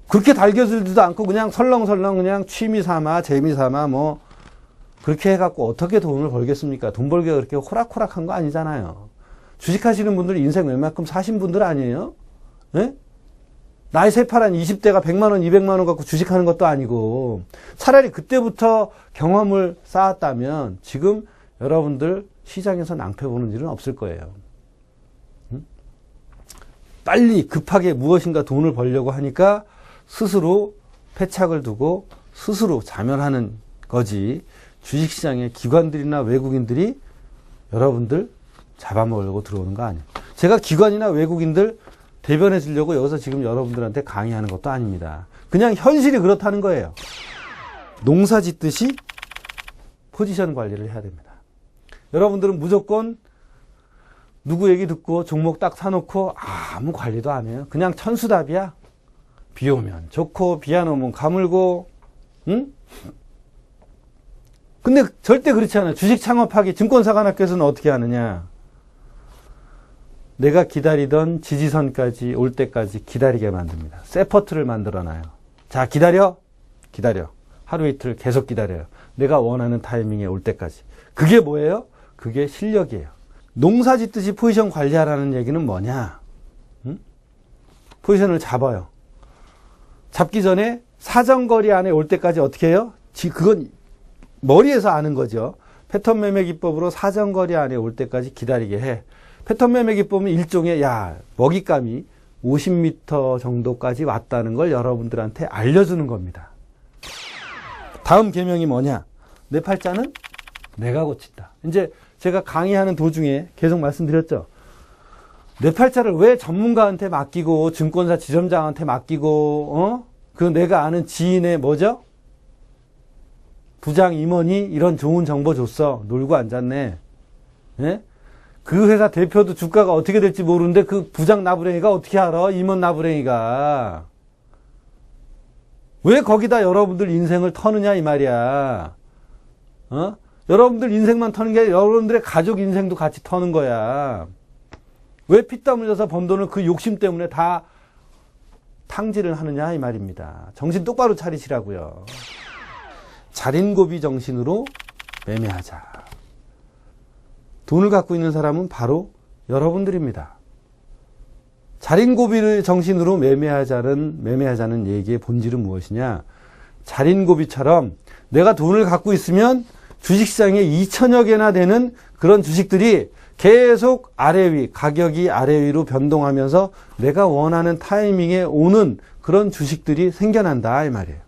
그렇게 달겨들지도 않고 그냥 설렁설렁 그냥 취미 삼아 재미 삼아 뭐 그렇게 해갖고 어떻게 돈을 벌겠습니까? 돈 벌기가 그렇게 호락호락한 거 아니잖아요. 주식하시는 분들이 인생 웬만큼 사신 분들 아니에요? 네? 나이 새파란 20대가 100만 원, 200만 원 갖고 주식하는 것도 아니고 차라리 그때부터 경험을 쌓았다면 지금 여러분들 시장에서 낭패 보는 일은 없을 거예요. 빨리 급하게 무엇인가 돈을 벌려고 하니까 스스로 패착을 두고 스스로 자멸하는 거지 주식시장에 기관들이나 외국인들이 여러분들 잡아먹으려고 들어오는 거 아니에요. 제가 기관이나 외국인들 대변해 주려고 여기서 지금 여러분들한테 강의하는 것도 아닙니다. 그냥 현실이 그렇다는 거예요. 농사 짓듯이 포지션 관리를 해야 됩니다. 여러분들은 무조건 누구 얘기 듣고 종목 딱 사놓고 아무 관리도 안 해요. 그냥 천수답이야. 비 오면 좋고 비 안 오면 가물고 응? 근데 절대 그렇지 않아요. 주식 창업하기 증권사관학교에서는 어떻게 하느냐. 내가 기다리던 지지선까지 올 때까지 기다리게 만듭니다. 세퍼트를 만들어놔요. 자, 기다려. 하루 이틀 계속 기다려요. 내가 원하는 타이밍에 올 때까지. 그게 뭐예요? 그게 실력이에요. 농사 짓듯이 포지션 관리하라는 얘기는 뭐냐? 포지션을 잡아요. 잡기 전에 사정거리 안에 올 때까지 어떻게 해요? 그건 머리에서 아는 거죠. 패턴 매매 기법으로 사정거리 안에 올 때까지 기다리게 해. 패턴 매매 기법은 일종의 먹잇감이 50m 정도까지 왔다는 걸 여러분들한테 알려주는 겁니다. 다음 계명이 뭐냐? 내 팔자는 내가 고친다. 이제 제가 강의하는 도중에 계속 말씀드렸죠. 내 팔자를 왜 전문가한테 맡기고 증권사 지점장한테 맡기고 그 내가 아는 지인의 뭐죠? 부장 임원이 이런 좋은 정보 줬어. 놀고 앉았네. 예? 그 회사 대표도 주가가 어떻게 될지 모르는데 그 부장 나부랭이가 어떻게 알아? 임원 나부랭이가. 왜 거기다 여러분들 인생을 터느냐 이 말이야. 여러분들 인생만 터는 게 아니라 여러분들의 가족 인생도 같이 터는 거야. 왜 피땀 흘려서 번 돈을 그 욕심 때문에 다 탕진을 하느냐 이 말입니다. 정신 똑바로 차리시라고요. 자린고비 정신으로 매매하자. 돈을 갖고 있는 사람은 바로 여러분들입니다. 자린고비를 정신으로 매매하자는 얘기의 본질은 무엇이냐? 자린고비처럼 내가 돈을 갖고 있으면 주식시장에 2천여 개나 되는 그런 주식들이 계속 아래 위, 가격이 아래 위로 변동하면서 내가 원하는 타이밍에 오는 그런 주식들이 생겨난다 이 말이에요.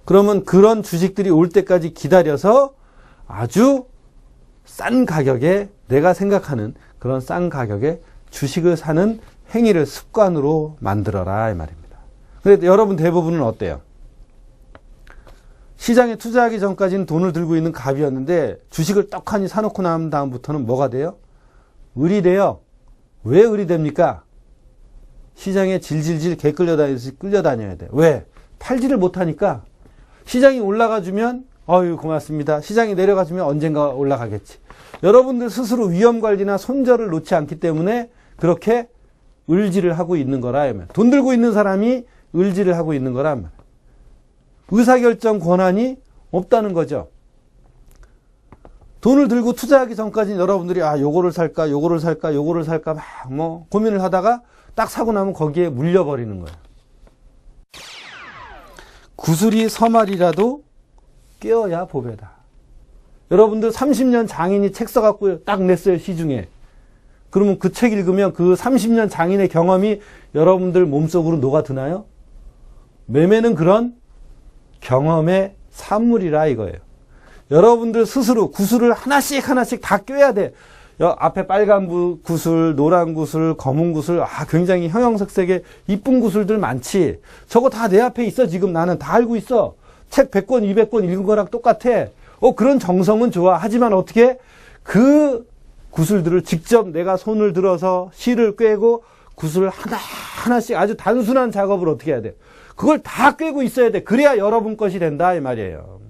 그러면 그런 주식들이 올 때까지 기다려서 아주 싼 가격에 내가 생각하는 그런 싼 가격에 주식을 사는 행위를 습관으로 만들어라 이 말입니다. 그런데 여러분 대부분은 어때요? 시장에 투자하기 전까지는 돈을 들고 있는 갑이었는데 주식을 떡하니 사놓고 난 다음부터는 뭐가 돼요? 을이 돼요. 왜 을이 됩니까? 시장에 질질질 개 끌려다녀야 돼. 왜? 팔지를 못하니까. 시장이 올라가주면 어휴 고맙습니다. 시장이 내려가주면 언젠가 올라가겠지. 여러분들 스스로 위험관리나 손절을 놓지 않기 때문에 그렇게 을지를 하고 있는 거라. 돈 들고 있는 사람이 을지를 하고 있는 거라. 의사결정 권한이 없다는 거죠. 돈을 들고 투자하기 전까지는 여러분들이 요거를 살까 막 고민을 하다가 딱 사고 나면 거기에 물려버리는 거예요. 구슬이 서말이라도 깨어야 보배다. 여러분들 30년 장인이 책 써갖고 딱 냈어요, 시중에. 그러면 그 책 읽으면 그 30년 장인의 경험이 여러분들 몸속으로 녹아드나요? 매매는 그런 경험의 산물이라 이거예요. 여러분들 스스로 구슬을 하나씩 다 껴야 돼. 앞에 빨간 구슬, 노란 구슬, 검은 구슬, 굉장히 형형색색의 이쁜 구슬들 많지. 저거 다 내 앞에 있어. 지금 나는 다 알고 있어. 책 100권, 200권 읽은 거랑 똑같아. 그런 정성은 좋아. 하지만 어떻게? 그 구슬들을 직접 내가 손을 들어서 실을 꿰고 구슬을 하나씩 아주 단순한 작업을 어떻게 해야 돼? 그걸 다 꿰고 있어야 돼. 그래야 여러분 것이 된다 이 말이에요.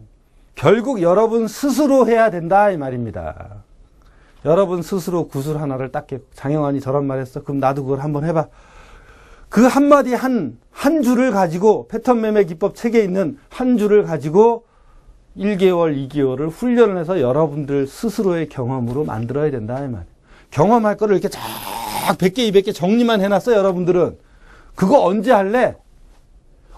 결국 여러분 스스로 해야 된다 이 말입니다. 여러분 스스로 구슬 하나를 딱 깨고, 장영환이 저런 말 했어. 그럼 나도 그걸 한번 해봐. 그 한마디 한 줄을 가지고, 패턴 매매 기법 책에 있는 한 줄을 가지고 1개월, 2개월을 훈련을 해서 여러분들 스스로의 경험으로 만들어야 된다 이 말이에요. 경험할 거를 이렇게 쫙 100개, 200개 정리만 해놨어 여러분들은. 그거 언제 할래?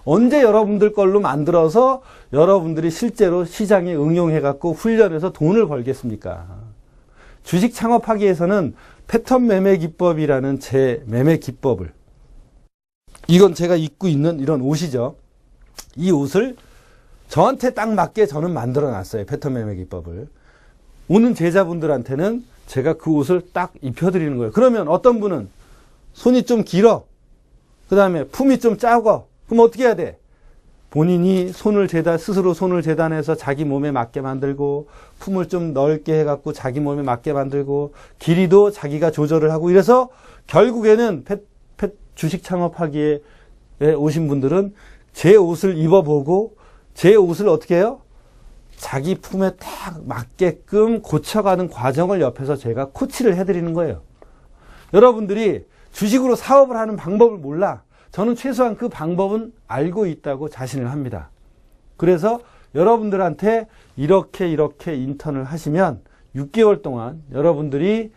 언제 여러분들 걸로 만들어서 여러분들이 실제로 시장에 응용해갖고 훈련해서 돈을 벌겠습니까? 주식 창업하기 위해서는 패턴 매매 기법이라는 제 매매 기법을, 이건 제가 입고 있는 이런 옷이죠. 이 옷을 저한테 딱 맞게 저는 만들어 놨어요. 패턴 매매 기법을. 오는 제자분들한테는 제가 그 옷을 딱 입혀드리는 거예요. 그러면 어떤 분은 손이 좀 길어. 그 다음에 품이 좀 작아. 그럼 어떻게 해야 돼? 본인이 스스로 손을 재단해서 자기 몸에 맞게 만들고, 품을 좀 넓게 해갖고 자기 몸에 맞게 만들고, 길이도 자기가 조절을 하고, 이래서 결국에는 주식 창업하기에 오신 분들은 제 옷을 입어보고, 제 옷을 어떻게 해요? 자기 품에 딱 맞게끔 고쳐가는 과정을 옆에서 제가 코치를 해드리는 거예요. 여러분들이 주식으로 사업을 하는 방법을 몰라. 저는 최소한 그 방법은 알고 있다고 자신을 합니다. 그래서 여러분들한테 이렇게 인턴을 하시면 6개월 동안 여러분들이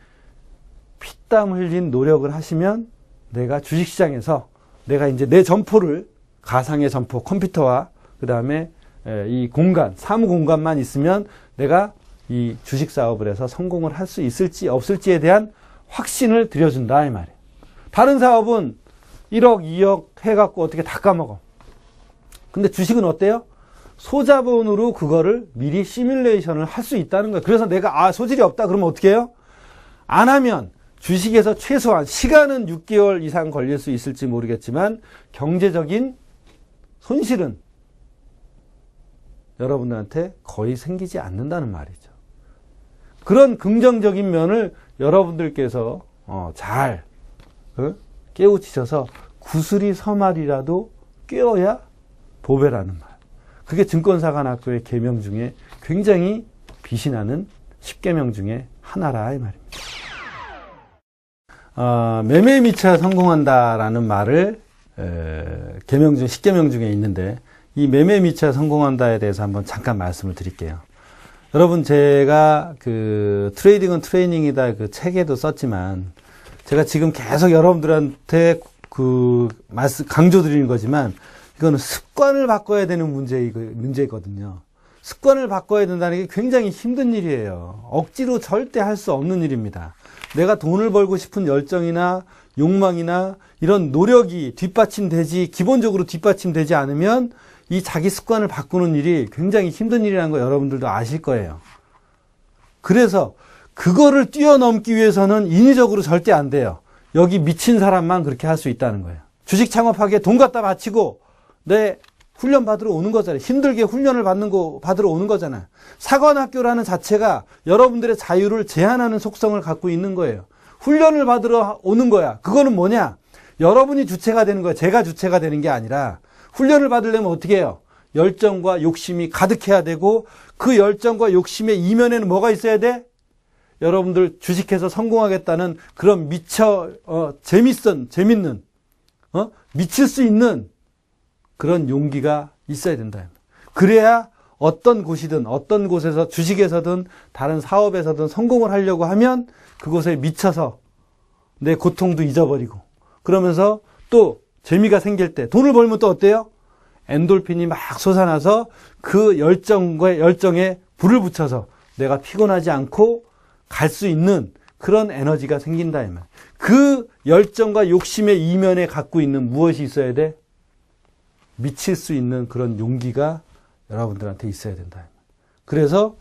피땀 흘린 노력을 하시면 내가 주식시장에서 내가 이제 내 점포를, 가상의 점포, 컴퓨터와 그 다음에 이 공간, 사무 공간만 있으면 내가 이 주식 사업을 해서 성공을 할 수 있을지 없을지에 대한 확신을 드려준다 이 말이에요. 다른 사업은 1억, 2억 해갖고 어떻게 다 까먹어. 근데 주식은 어때요? 소자본으로 그거를 미리 시뮬레이션을 할 수 있다는 거예요. 그래서 내가 소질이 없다 그러면 어떻게 해요? 안 하면 주식에서 최소한 시간은 6개월 이상 걸릴 수 있을지 모르겠지만 경제적인 손실은 여러분들한테 거의 생기지 않는다는 말이죠. 그런 긍정적인 면을 여러분들께서 잘 깨우치셔서 구슬이 서말이라도 꿰어야 보배라는 말. 그게 증권사관학교의 계명 중에 굉장히 빛이 나는 10계명 중에 하나라 이 말입니다. 매매에 미쳐야 성공한다라는 말을 계명 중 10계명 중에 있는데, 이 매매에 미쳐야 성공한다에 대해서 한번 잠깐 말씀을 드릴게요. 여러분, 제가 그 트레이딩은 트레이닝이다 그 책에도 썼지만, 제가 지금 계속 여러분들한테 강조드리는 거지만, 이거는 습관을 바꿔야 되는 문제거든요. 습관을 바꿔야 된다는 게 굉장히 힘든 일이에요. 억지로 절대 할 수 없는 일입니다. 내가 돈을 벌고 싶은 열정이나 욕망이나 이런 노력이 기본적으로 뒷받침되지 않으면 이 자기 습관을 바꾸는 일이 굉장히 힘든 일이라는 거 여러분들도 아실 거예요. 그래서 그거를 뛰어넘기 위해서는 인위적으로 절대 안 돼요. 여기 미친 사람만 그렇게 할 수 있다는 거예요. 주식 창업하기에 돈 갖다 바치고 내 훈련 받으러 오는 거잖아요. 힘들게 훈련을 받으러 오는 거잖아요. 사관학교라는 자체가 여러분들의 자유를 제한하는 속성을 갖고 있는 거예요. 훈련을 받으러 오는 거야. 그거는 뭐냐? 여러분이 주체가 되는 거예요. 제가 주체가 되는 게 아니라, 훈련을 받으려면 어떻게 해요? 열정과 욕심이 가득해야 되고, 그 열정과 욕심의 이면에는 뭐가 있어야 돼? 여러분들 주식해서 성공하겠다는 그런 재밌는, 미칠 수 있는 그런 용기가 있어야 된다. 그래야 어떤 곳이든 어떤 곳에서 주식에서든 다른 사업에서든 성공을 하려고 하면 그곳에 미쳐서 내 고통도 잊어버리고, 그러면서 또 재미가 생길 때 돈을 벌면 또 어때요? 엔돌핀이 막 솟아나서 그 열정에 불을 붙여서 내가 피곤하지 않고 갈 수 있는 그런 에너지가 생긴다 이 말. 그 열정과 욕심의 이면에 갖고 있는 무엇이 있어야 돼? 미칠 수 있는 그런 용기가 여러분들한테 있어야 된다. 그래서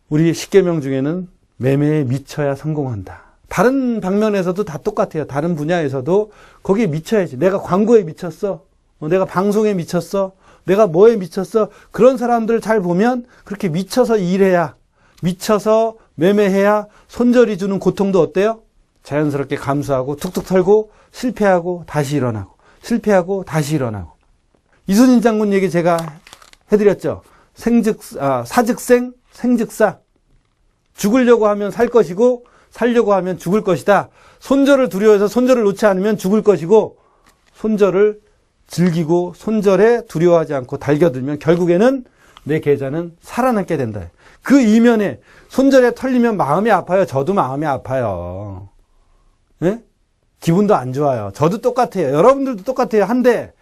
우리 10계명 중에는 매매에 미쳐야 성공한다. 다른 방면에서도 다 똑같아요. 다른 분야에서도 거기에 미쳐야지. 내가 광고에 미쳤어. 내가 방송에 미쳤어. 내가 뭐에 미쳤어. 그런 사람들 잘 보면 그렇게 미쳐서 일해야, 미쳐서 매매해야 손절이 주는 고통도 어때요? 자연스럽게 감수하고 툭툭 털고 실패하고 다시 일어나고 실패하고 다시 일어나고. 이순신 장군 얘기 제가 해드렸죠. 사즉생, 생즉사. 죽으려고 하면 살 것이고 살려고 하면 죽을 것이다. 손절을 두려워해서 손절을 놓지 않으면 죽을 것이고, 손절을 즐기고 손절에 두려워하지 않고 달겨들면 결국에는 내 계좌는 살아남게 된다. 그 이면에 손절에 털리면 마음이 아파요. 저도 마음이 아파요. 예? 기분도 안 좋아요. 저도 똑같아요. 여러분들도 똑같아요. 한데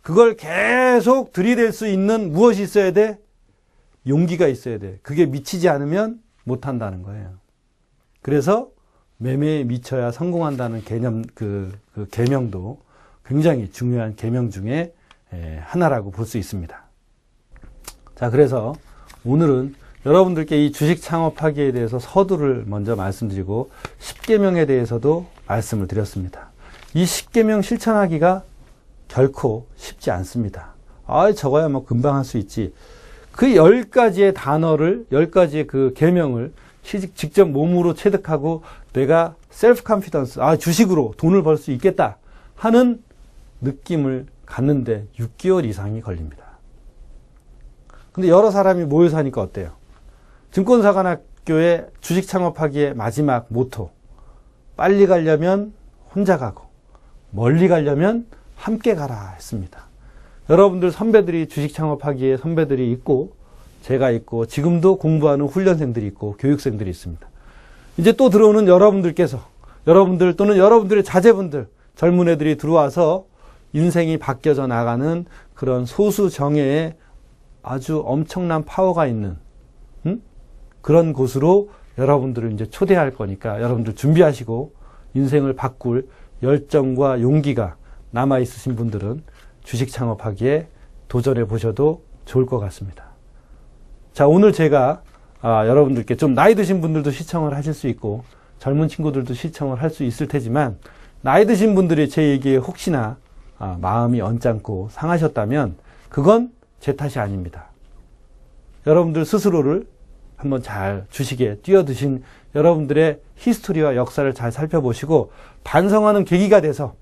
그걸 계속 들이댈 수 있는 무엇이 있어야 돼? 용기가 있어야 돼. 그게 미치지 않으면 못한다는 거예요. 그래서 매매에 미쳐야 성공한다는 개념, 그 계명도 굉장히 중요한 계명 중에 하나라고 볼 수 있습니다. 자, 그래서 오늘은 여러분들께 이 주식 창업하기에 대해서 서두를 먼저 말씀드리고 10계명에 대해서도 말씀을 드렸습니다. 이 10계명 실천하기가 결코 쉽지 않습니다. 저거야 뭐 금방 할 수 있지. 그 10가지의 단어를, 10가지의 그 계명을 직접 몸으로 체득하고 내가 셀프 컨피던스, 주식으로 돈을 벌 수 있겠다 하는 느낌을 갖는데 6개월 이상이 걸립니다. 근데 여러 사람이 모여 사니까 어때요? 증권사관학교의 주식 창업하기의 마지막 모토. 빨리 가려면 혼자 가고 멀리 가려면 함께 가라 했습니다. 여러분들 선배들이 주식 창업하기에 선배들이 있고 제가 있고 지금도 공부하는 훈련생들이 있고 교육생들이 있습니다. 이제 또 들어오는 여러분들께서, 여러분들 또는 여러분들의 자제분들, 젊은 애들이 들어와서 인생이 바뀌어져 나가는 그런 소수 정예에 아주 엄청난 파워가 있는 그런 곳으로 여러분들을 이제 초대할 거니까 여러분들 준비하시고 인생을 바꿀 열정과 용기가 남아있으신 분들은 주식 창업하기에 도전해 보셔도 좋을 것 같습니다. 자, 오늘 제가 여러분들께 좀 나이 드신 분들도 시청을 하실 수 있고 젊은 친구들도 시청을 할 수 있을 테지만 나이 드신 분들이 제 얘기에 혹시나 마음이 언짢고 상하셨다면 그건 제 탓이 아닙니다. 여러분들 스스로를 한번 잘 주식에 뛰어드신 여러분들의 히스토리와 역사를 잘 살펴보시고 반성하는 계기가 돼서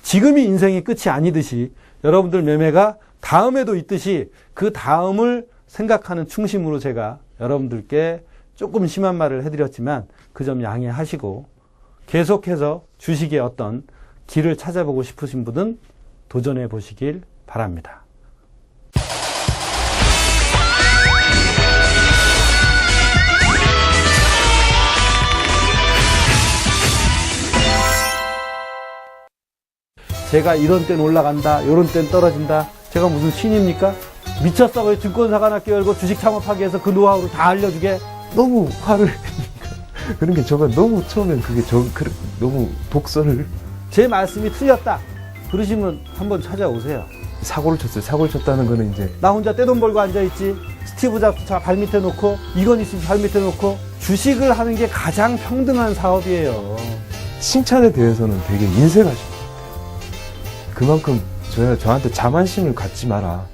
지금이 인생이 끝이 아니듯이 여러분들 매매가 다음에도 있듯이 그 다음을 생각하는 중심으로 제가 여러분들께 조금 심한 말을 해드렸지만 그 점 양해하시고 계속해서 주식의 어떤 길을 찾아보고 싶으신 분은 도전해 보시길 바랍니다. 제가 이런 때는 올라간다, 이런 때는 떨어진다. 제가 무슨 신입니까? 미쳤어. 왜 증권사관학교 열고 주식 창업하기 위해서 그 노하우를 다 알려주게? 너무 화를 내니까. 그런 게 저가 너무 처음엔 그게 너무 독설을. 제 말씀이 틀렸다. 그러시면 한번 찾아오세요. 사고를 쳤어요. 사고를 쳤다는 거는 이제 나 혼자 떼돈 벌고 앉아있지. 스티브 잡스 발 밑에 놓고 이건희 씨 발 밑에 놓고 주식을 하는 게 가장 평등한 사업이에요. 칭찬에 대해서는 되게 인색하신 것 같아요. 그만큼 저한테 자만심을 갖지 마라.